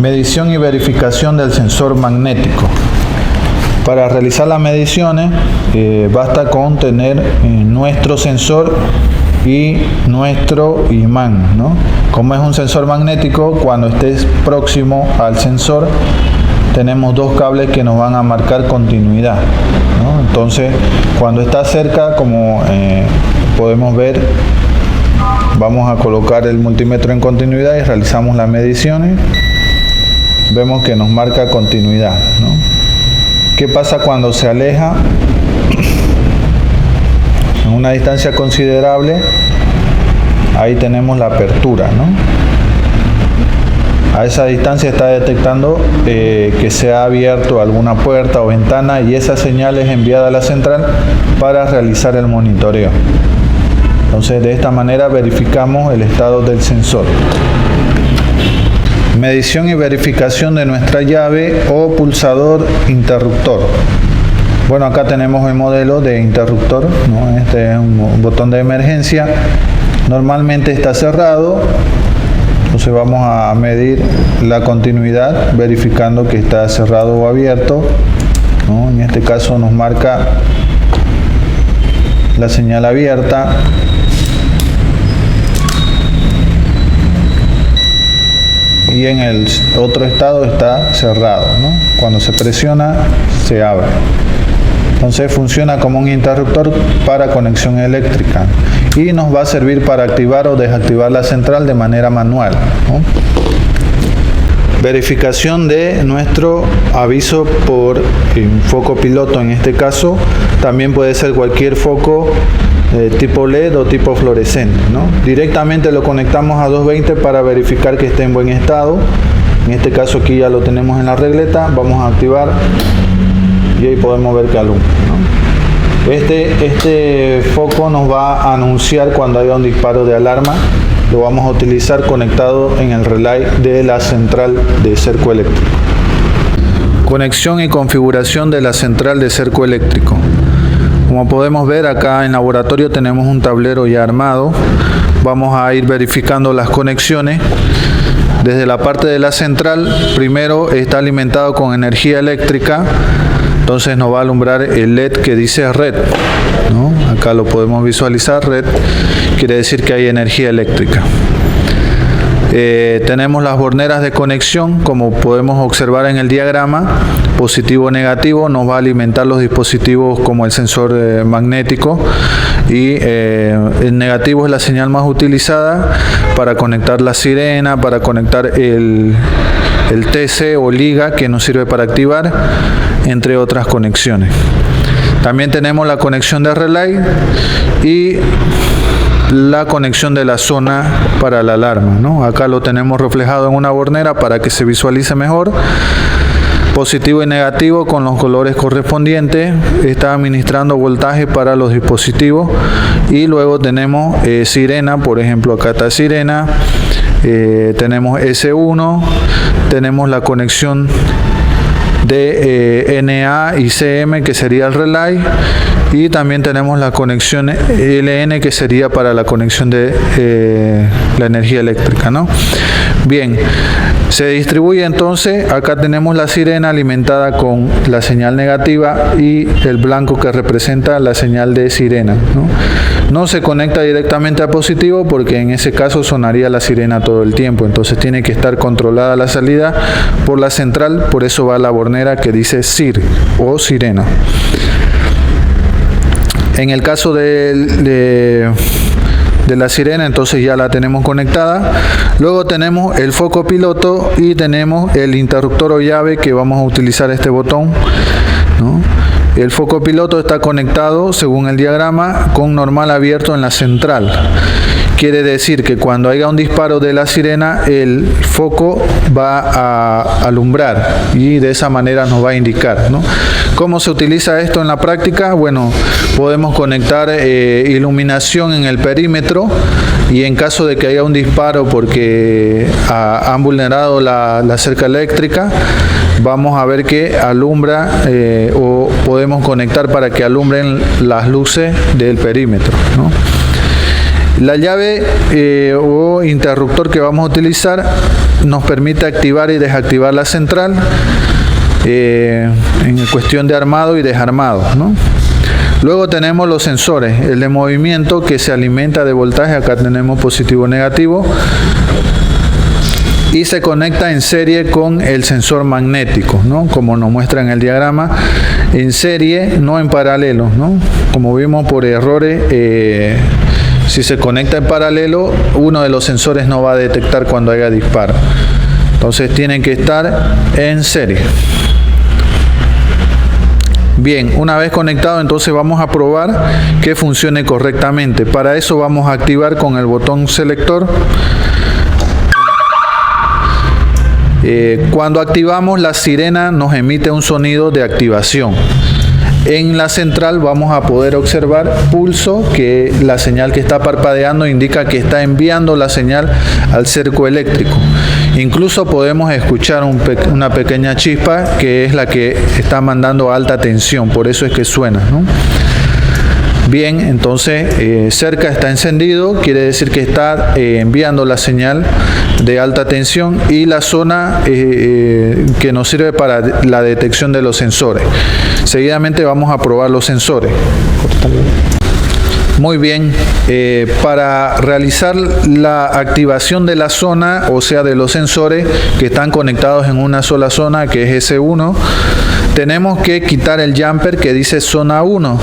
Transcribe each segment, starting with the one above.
Medición y verificación del sensor magnético. Para realizar las mediciones basta con tener nuestro sensor y nuestro imán, ¿no? Como es un sensor magnético, cuando estés próximo al sensor tenemos dos cables que nos van a marcar continuidad, ¿no? Entonces cuando está cerca, como podemos ver, vamos a colocar el multímetro en continuidad y realizamos las mediciones. Vemos que nos marca continuidad, ¿no? ¿Qué pasa cuando se aleja? En una distancia considerable, ahí tenemos la apertura, ¿no? A esa distancia está detectando que se ha abierto alguna puerta o ventana, y esa señal es enviada a la central para realizar el monitoreo. Entonces, de esta manera verificamos el estado del sensor. Medición y verificación de nuestra llave o pulsador interruptor. Bueno, acá tenemos el modelo de interruptor, ¿no? Este es un botón de emergencia. Normalmente está cerrado, entonces vamos a medir la continuidad verificando que está cerrado o abierto, ¿no? En este caso nos marca la señal abierta. Y en el otro estado está cerrado, ¿no? Cuando se presiona se abre. Entonces funciona como un interruptor para conexión eléctrica y nos va a servir para activar o desactivar la central de manera manual, ¿no? Verificación de nuestro aviso por foco piloto. En este caso también puede ser cualquier foco tipo LED o tipo fluorescente, ¿no? Directamente lo conectamos a 220 para verificar que esté en buen estado. En este caso aquí ya lo tenemos en la regleta. Vamos a activar y ahí podemos ver que alumbra, ¿no? Este foco nos va a anunciar cuando haya un disparo de alarma. Lo vamos a utilizar conectado en el relay de la central de cerco eléctrico. Conexión y configuración de la central de cerco eléctrico. Como podemos ver, acá en laboratorio tenemos un tablero ya armado. Vamos a ir verificando las conexiones. Desde la parte de la central, primero está alimentado con energía eléctrica, entonces nos va a alumbrar el LED que dice red, ¿no? Acá lo podemos visualizar, red quiere decir que hay energía eléctrica. Tenemos las borneras de conexión, como podemos observar en el diagrama, positivo o negativo, nos va a alimentar los dispositivos como el sensor magnético, y el negativo es la señal más utilizada para conectar la sirena, para conectar el TC o liga que nos sirve para activar, entre otras conexiones. También tenemos la conexión de relay y la conexión de la zona para la alarma, ¿no? Acá lo tenemos reflejado en una bornera para que se visualice mejor. Positivo y negativo con los colores correspondientes, está administrando voltaje para los dispositivos. Y luego tenemos sirena, por ejemplo acá está sirena, tenemos S1, tenemos la conexión de NA y CM que sería el relay, y también tenemos la conexión LN que sería para la conexión de la energía eléctrica, ¿no? Bien, se distribuye entonces, acá tenemos la sirena alimentada con la señal negativa y el blanco que representa la señal de sirena, ¿no? No se conecta directamente a positivo porque en ese caso sonaría la sirena todo el tiempo, entonces tiene que estar controlada la salida por la central, por eso va la bornera que dice SIR o sirena. En el caso de la sirena, entonces ya la tenemos conectada. Luego tenemos el foco piloto y tenemos el interruptor o llave que vamos a utilizar este botón, ¿no? El foco piloto está conectado, según el diagrama, con normal abierto en la central. Quiere decir que cuando haya un disparo de la sirena, el foco va a alumbrar y de esa manera nos va a indicar, ¿no? ¿Cómo se utiliza esto en la práctica? Bueno, podemos conectar iluminación en el perímetro, y en caso de que haya un disparo porque han vulnerado la cerca eléctrica, vamos a ver que alumbra, o podemos conectar para que alumbren las luces del perímetro, ¿no? La llave o interruptor que vamos a utilizar nos permite activar y desactivar la central en cuestión de armado y desarmado, ¿no? Luego tenemos los sensores, el de movimiento que se alimenta de voltaje, acá tenemos positivo negativo, y se conecta en serie con el sensor magnético, ¿no? Como nos muestra en el diagrama, en serie, no en paralelo, ¿no? Como vimos por errores, si se conecta en paralelo, uno de los sensores no va a detectar cuando haya disparo. Entonces tienen que estar en serie. Bien, una vez conectado, entonces vamos a probar que funcione correctamente. Para eso vamos a activar con el botón selector. Cuando activamos, la sirena nos emite un sonido de activación. En la central vamos a poder observar pulso, que la señal que está parpadeando indica que está enviando la señal al cerco eléctrico. Incluso podemos escuchar una pequeña chispa, que es la que está mandando alta tensión, por eso es que suena, ¿no? Bien, entonces cerca está encendido, quiere decir que está enviando la señal de alta tensión, y la zona que nos sirve para la detección de los sensores. Seguidamente vamos a probar los sensores. Muy bien, para realizar la activación de la zona, o sea de los sensores que están conectados en una sola zona, que es S1, tenemos que quitar el jumper que dice zona 1.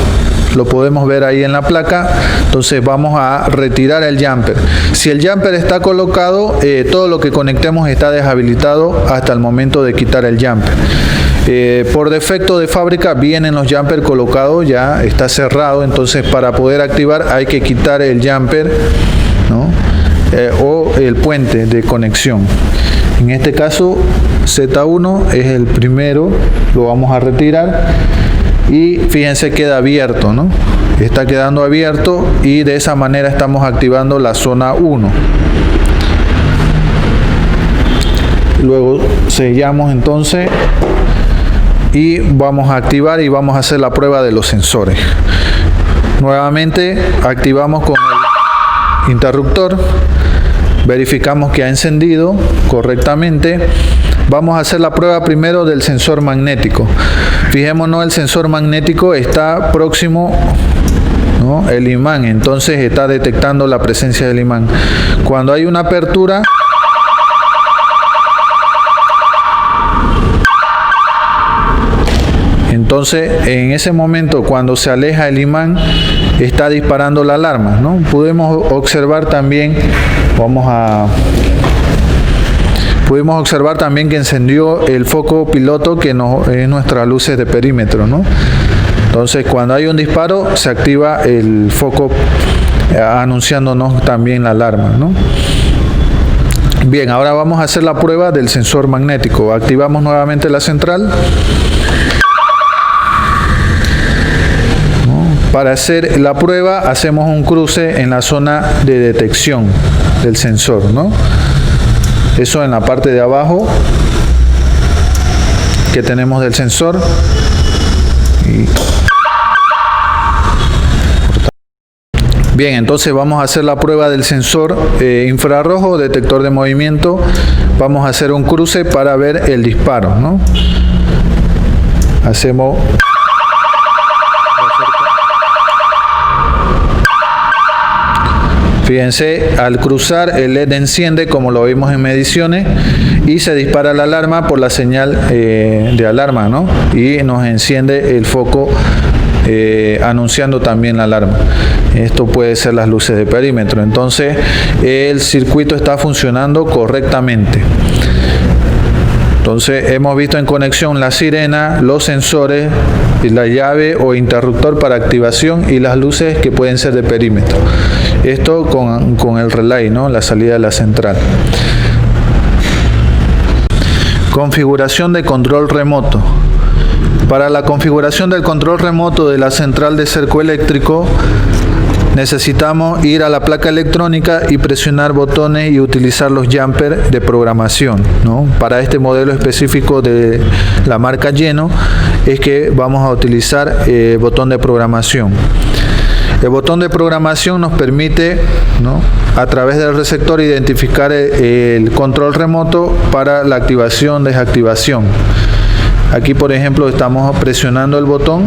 Lo podemos ver ahí en la placa. Entonces vamos a retirar el jumper. Si el jumper está colocado, todo lo que conectemos está deshabilitado hasta el momento de quitar el jumper. Por defecto de fábrica vienen los jumpers colocados, ya está cerrado, entonces para poder activar hay que quitar el jumper, ¿no? O el puente de conexión. En este caso Z1 es el primero, lo vamos a retirar. Y fíjense, queda abierto, ¿no? Está quedando abierto, y de esa manera estamos activando la zona 1. Luego sellamos entonces y vamos a activar y vamos a hacer la prueba de los sensores. Nuevamente activamos con el interruptor, verificamos que ha encendido correctamente. Vamos a hacer la prueba primero del sensor magnético. Fijémonos, el sensor magnético está próximo, ¿no?, el imán, entonces está detectando la presencia del imán. Cuando hay una apertura, entonces en ese momento, cuando se aleja el imán, está disparando la alarma, ¿no? Podemos observar también, pudimos observar también que encendió el foco piloto, que es nuestras luces de perímetro, ¿no? Entonces cuando hay un disparo se activa el foco anunciándonos también la alarma, ¿no? Bien, ahora vamos a hacer la prueba del sensor magnético. Activamos nuevamente la central. Para hacer la prueba hacemos un cruce en la zona de detección del sensor, ¿no? Eso en la parte de abajo que tenemos del sensor. Bien, entonces vamos a hacer la prueba del sensor infrarrojo, detector de movimiento. Vamos a hacer un cruce para ver el disparo, ¿no? Hacemos... Fíjense, al cruzar el LED enciende, como lo vimos en mediciones, y se dispara la alarma por la señal de alarma, ¿no? Y nos enciende el foco anunciando también la alarma. Esto puede ser las luces de perímetro. Entonces el circuito está funcionando correctamente. Entonces hemos visto en conexión la sirena, los sensores, la llave o interruptor para activación y las luces que pueden ser de perímetro. Esto con el relay, ¿no?, la salida de la central. Configuración de control remoto. Para la configuración del control remoto de la central de cerco eléctrico, necesitamos ir a la placa electrónica y presionar botones y utilizar los jumpers de programación, ¿no? Para este modelo específico de la marca Lleno es que vamos a utilizar botón de programación. El botón de programación nos permite, ¿no?, a través del receptor identificar el control remoto para la activación, desactivación. Aquí, por ejemplo, estamos presionando el botón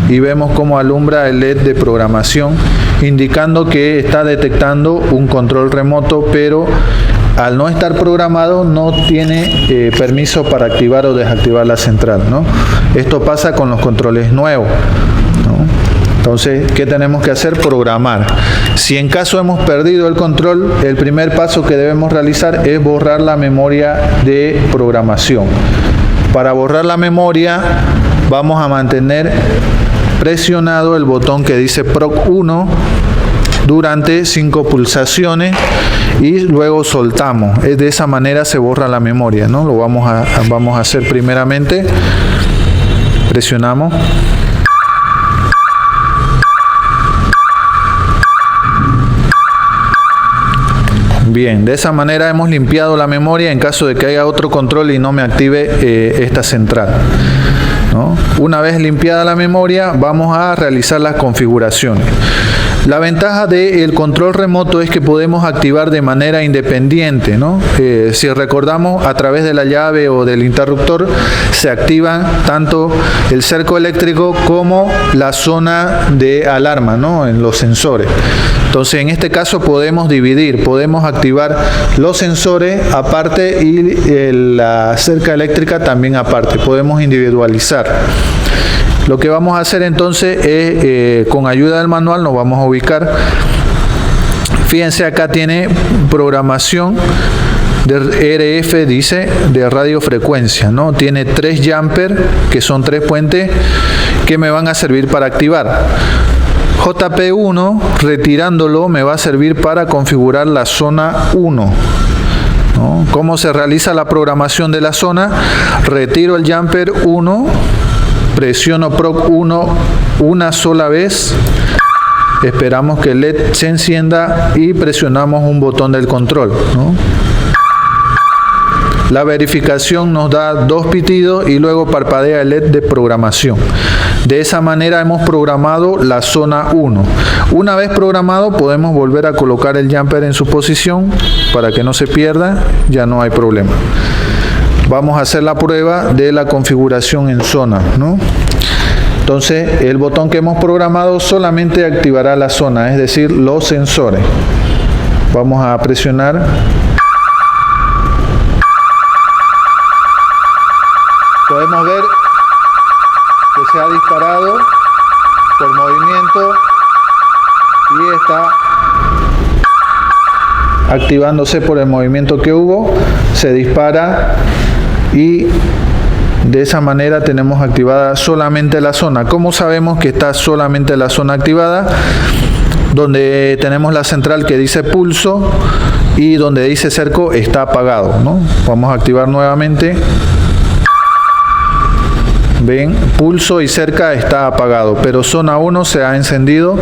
y vemos cómo alumbra el LED de programación, indicando que está detectando un control remoto, pero al no estar programado no tiene permiso para activar o desactivar la central, ¿no? Esto pasa con los controles nuevos, ¿no? Entonces, ¿qué tenemos que hacer? Programar. Si en caso hemos perdido el control, el primer paso que debemos realizar es borrar la memoria de programación. Para borrar la memoria, vamos a mantener presionado el botón que dice PROC 1 durante 5 pulsaciones y luego soltamos. De esa manera se borra la memoria, ¿no? Lo vamos a hacer primeramente. Presionamos. Bien, de esa manera hemos limpiado la memoria en caso de que haya otro control y no me active esta central, ¿no? Una vez limpiada la memoria, vamos a realizar las configuraciones. La ventaja del control remoto es que podemos activar de manera independiente, ¿no? Si recordamos, a través de la llave o del interruptor se activan tanto el cerco eléctrico como la zona de alarma, ¿no?, en los sensores. Entonces, en este caso podemos dividir, podemos activar los sensores aparte y la cerca eléctrica también aparte, podemos individualizar. Lo que vamos a hacer entonces es, con ayuda del manual, nos vamos a ubicar. Fíjense, acá tiene programación de RF, dice, de radiofrecuencia, ¿no? Tiene 3 jumper, que son 3 puentes, que me van a servir para activar. JP1, retirándolo, me va a servir para configurar la zona 1. ¿No? ¿Cómo se realiza la programación de la zona? Retiro el jumper 1, presiono PROC 1 una sola vez, esperamos que el LED se encienda y presionamos un botón del control, ¿no? La verificación nos da 2 pitidos y luego parpadea el LED de programación. De esa manera hemos programado la zona 1. Una vez programado, podemos volver a colocar el jumper en su posición para que no se pierda, ya no hay problema. Vamos a hacer la prueba de la configuración en zona, ¿no? Entonces, el botón que hemos programado solamente activará la zona, es decir, los sensores. Vamos a presionar. Podemos ver que se ha disparado por movimiento y está activándose por el movimiento que hubo. Se dispara y de esa manera tenemos activada solamente la zona. ¿Cómo sabemos que está solamente la zona activada? Donde tenemos la central que dice pulso y donde dice cerco está apagado, ¿no? Vamos a activar nuevamente. Ven, pulso y cerca está apagado, pero zona 1 se ha encendido.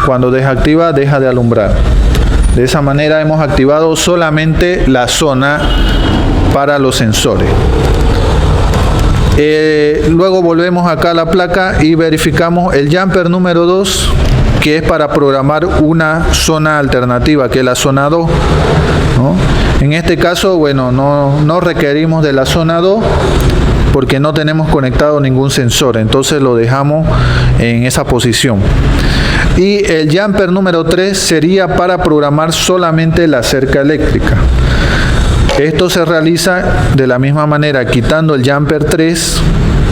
Cuando desactiva, deja de alumbrar. De esa manera hemos activado solamente la zona para los sensores. Luego volvemos acá a la placa y verificamos el jumper número 2, que es para programar una zona alternativa, que es la zona 2, ¿no? En este caso, bueno, no requerimos de la zona 2 porque no tenemos conectado ningún sensor, entonces lo dejamos en esa posición. Y el jumper número 3 sería para programar solamente la cerca eléctrica. Esto se realiza de la misma manera, quitando el jumper 3,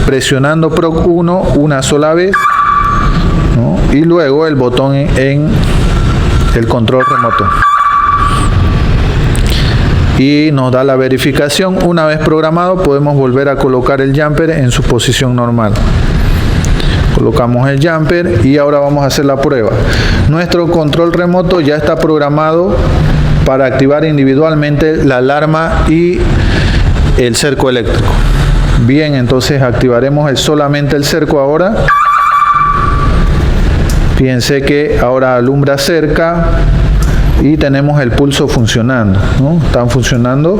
presionando PROC 1 una sola vez, ¿no? Y luego el botón en el control remoto. Y nos da la verificación. Una vez programado, podemos volver a colocar el jumper en su posición normal. Colocamos el jumper y ahora vamos a hacer la prueba. Nuestro control remoto ya está programado para activar individualmente la alarma y el cerco eléctrico. Bien, entonces activaremos solamente el cerco ahora. Fíjense que ahora alumbra cerca y tenemos el pulso funcionando, ¿no? Están funcionando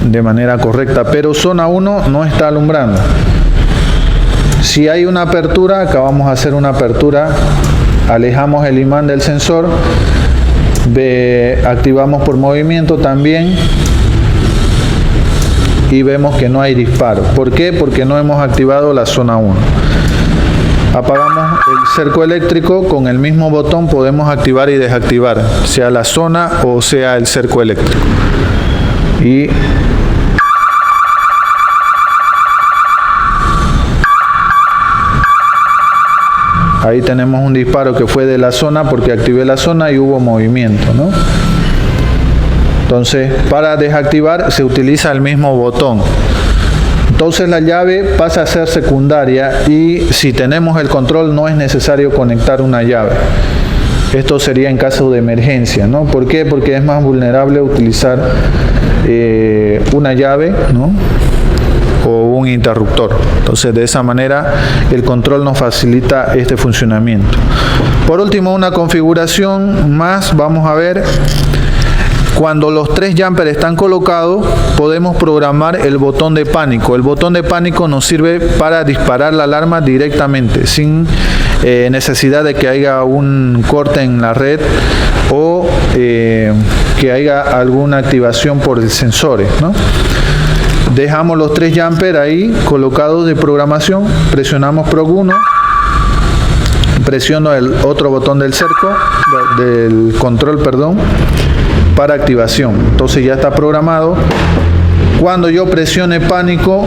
de manera correcta, pero zona 1 no está alumbrando. Si hay una apertura, acá vamos a hacer una apertura, alejamos el imán del sensor, activamos por movimiento también y vemos que no hay disparo. ¿Por qué? Porque no hemos activado la zona 1. Apagamos el cerco eléctrico, con el mismo botón podemos activar y desactivar, sea la zona o sea el cerco eléctrico. Y ahí tenemos un disparo que fue de la zona porque activé la zona y hubo movimiento, ¿no? Entonces, para desactivar se utiliza el mismo botón. Entonces la llave pasa a ser secundaria y si tenemos el control no es necesario conectar una llave. Esto sería en caso de emergencia, ¿no? ¿Por qué? Porque es más vulnerable utilizar una llave, ¿no? O un interruptor. Entonces de esa manera el control nos facilita este funcionamiento. Por último, una configuración más, vamos a ver. Cuando los 3 jumpers están colocados, podemos programar el botón de pánico. El botón de pánico nos sirve para disparar la alarma directamente, sin necesidad de que haya un corte en la red o que haya alguna activación por el sensores, ¿no? Dejamos los 3 jumpers ahí colocados de programación, presionamos PROC 1, presiono el otro botón del cerco, del control, perdón, para activación. Entonces ya está programado. Cuando yo presione pánico,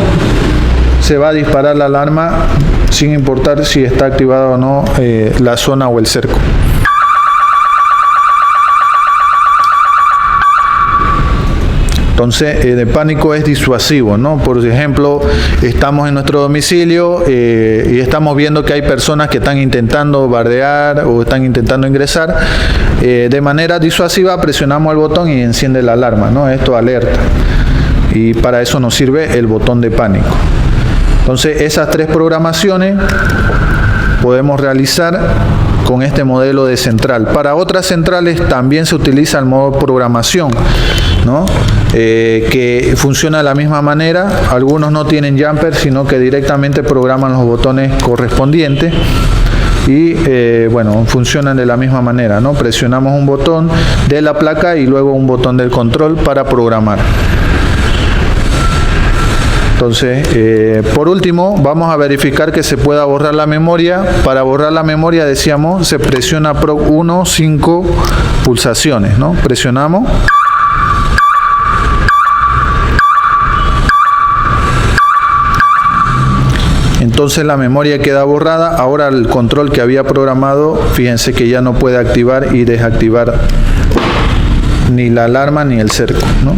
se va a disparar la alarma sin importar si está activada o no la zona o el cerco. Entonces, de pánico es disuasivo, ¿no? Por ejemplo, estamos en nuestro domicilio y estamos viendo que hay personas que están intentando bardear o están intentando ingresar. De manera disuasiva presionamos el botón y enciende la alarma, ¿no? Esto alerta. Y para eso nos sirve el botón de pánico. Entonces, esas 3 programaciones podemos realizar con este modelo de central. Para otras centrales también se utiliza el modo programación, ¿no? Que funciona de la misma manera. Algunos no tienen jumper, sino que directamente programan los botones correspondientes y bueno, funcionan de la misma manera, ¿no? Presionamos un botón de la placa y luego un botón del control para programar. Entonces, por último, vamos a verificar que se pueda borrar la memoria. Para borrar la memoria, decíamos, se presiona PROC 1, 5 pulsaciones, ¿no? Presionamos. Entonces la memoria queda borrada. Ahora el control que había programado, fíjense que ya no puede activar y desactivar ni la alarma ni el cerco, ¿no?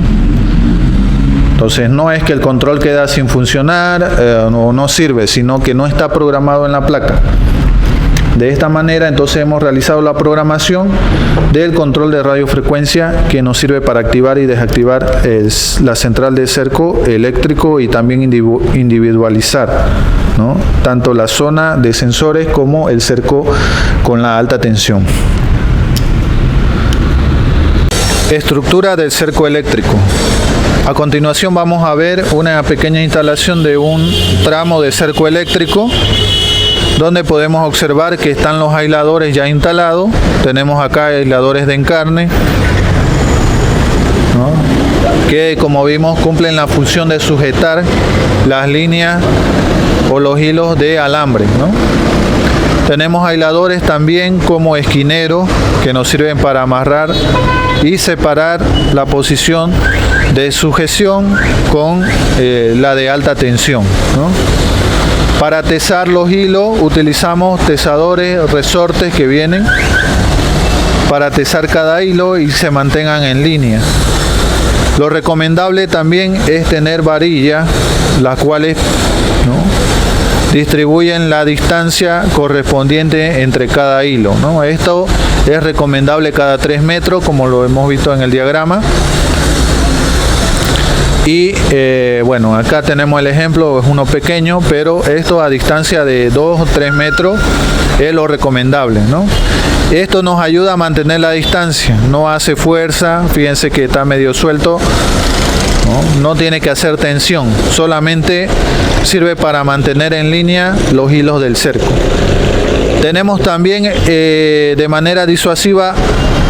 Entonces no es que el control queda sin funcionar o no sirve, sino que no está programado en la placa. De esta manera entonces hemos realizado la programación del control de radiofrecuencia que nos sirve para activar y desactivar la central de cerco eléctrico y también individualizar, ¿no? Tanto la zona de sensores como el cerco con la alta tensión. Estructura del cerco eléctrico. A continuación vamos a ver una pequeña instalación de un tramo de cerco eléctrico, donde podemos observar que están los aisladores ya instalados. Tenemos acá aisladores de encarne, ¿no? Que, como vimos, cumplen la función de sujetar las líneas o los hilos de alambre, ¿no? Tenemos aisladores también como esquineros que nos sirven para amarrar y separar la posición de sujeción con la de alta tensión, ¿no? Para tesar los hilos utilizamos tesadores, resortes que vienen para tesar cada hilo y se mantengan en línea. Lo recomendable también es tener varillas, las cuales, ¿no?, distribuyen la distancia correspondiente entre cada hilo, ¿no? Esto es recomendable cada 3 metros, como lo hemos visto en el diagrama. Y bueno, acá tenemos el ejemplo, es uno pequeño, pero esto a distancia de 2 o 3 metros es lo recomendable, ¿no? Esto nos ayuda a mantener la distancia, no hace fuerza. Fíjense que está medio suelto, No tiene que hacer tensión, solamente sirve para mantener en línea los hilos del cerco. Tenemos también de manera disuasiva,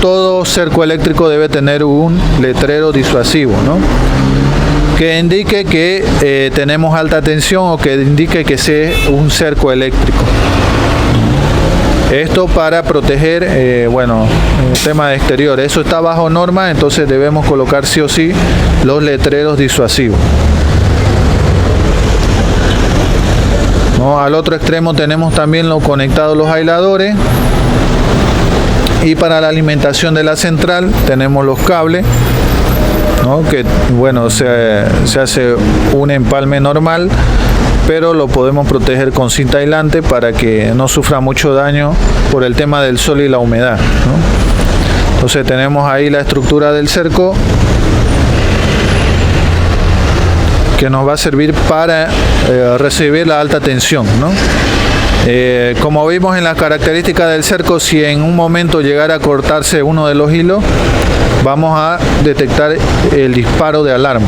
todo cerco eléctrico debe tener un letrero disuasivo, ¿no?, que indique que tenemos alta tensión o que indique que es un cerco eléctrico. Esto para proteger, el tema de exterior. Eso está bajo norma, entonces debemos colocar sí o sí los letreros disuasivos. ¿No? Al otro extremo tenemos también conectados los aisladores. Y para la alimentación de la central tenemos los cables, ¿no?, que se hace un empalme normal, pero lo podemos proteger con cinta aislante para que no sufra mucho daño por el tema del sol y la humedad, ¿no? Entonces tenemos ahí la estructura del cerco que nos va a servir para recibir la alta tensión, ¿no? Como vimos en las características del cerco, si en un momento llegara a cortarse uno de los hilos, vamos a detectar el disparo de alarma.